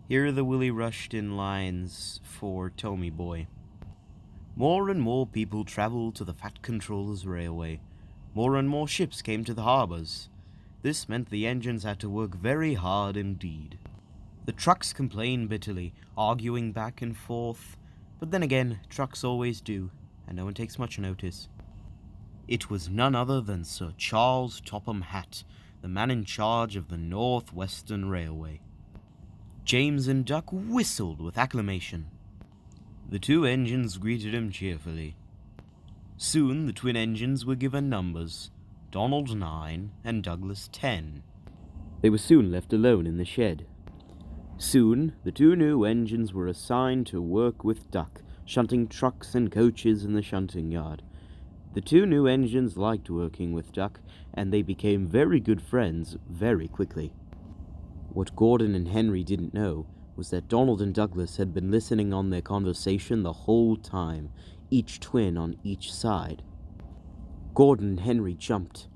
Here are the Willie Rushton lines for Tommy Boy. More and more people travelled to the Fat Controller's railway. More and more ships came to the harbours. This meant the engines had to work very hard indeed. The trucks complained bitterly, arguing back and forth. But then again, trucks always do, and no one takes much notice. It was none other than Sir Charles Topham Hatt, the man in charge of the North Western Railway. James and Duck whistled with acclamation. The two engines greeted him cheerfully. Soon the twin engines were given numbers, Donald 9 and Douglas 10. They were soon left alone in the shed. Soon the two new engines were assigned to work with Duck, shunting trucks and coaches in the shunting yard. The two new engines liked working with Duck, and they became very good friends very quickly. What Gordon and Henry didn't know was that Donald and Douglas had been listening on their conversation the whole time, each twin on each side. Gordon and Henry jumped.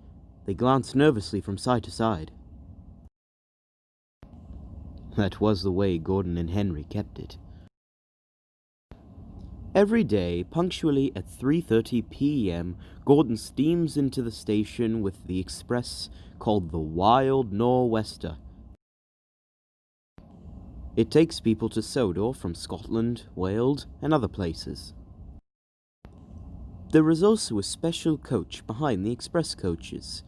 They glanced nervously from side to side. That was the way Gordon and Henry kept it. Every day, punctually at 3:30 p.m., Gordon steams into the station with the express called the Wild Nor'Wester. It takes people to Sodor from Scotland, Wales, and other places. There is also a special coach behind the express coaches,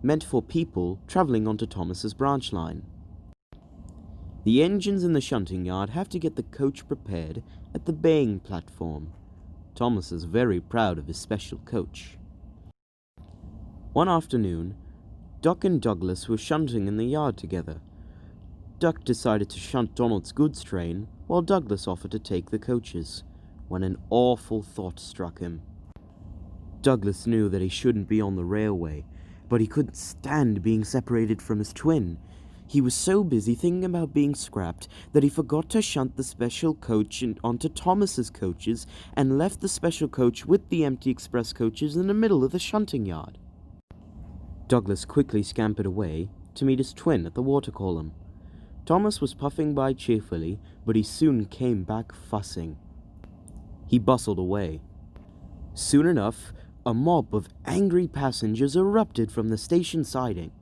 meant for people travelling onto Thomas's branch line. The engines in the shunting yard have to get the coach prepared at the baying platform. Thomas is very proud of his special coach. One afternoon, Duck and Douglas were shunting in the yard together. Duck decided to shunt Donald's goods train, while Douglas offered to take the coaches, when an awful thought struck him. Douglas knew that he shouldn't be on the railway, but he couldn't stand being separated from his twin. He was so busy thinking about being scrapped that he forgot to shunt the special coach onto Thomas's coaches and left the special coach with the empty express coaches in the middle of the shunting yard. Douglas quickly scampered away to meet his twin at the water column. Thomas was puffing by cheerfully, but he soon came back fussing. He bustled away. Soon enough, a mob of angry passengers erupted from the station siding.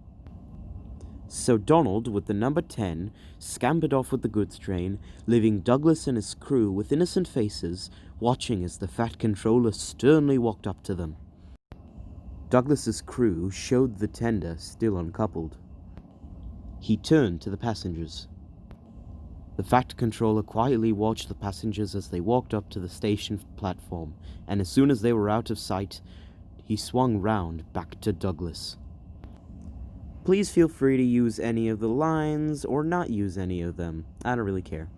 So Donald, with the number 10, scampered off with the goods train, leaving Douglas and his crew with innocent faces, watching as the Fat Controller sternly walked up to them. Douglas's crew showed the tender still uncoupled. He turned to the passengers. The Fat Controller quietly watched the passengers as they walked up to the station platform, and as soon as they were out of sight, he swung round back to Douglas. Please feel free to use any of the lines or not use any of them. I don't really care.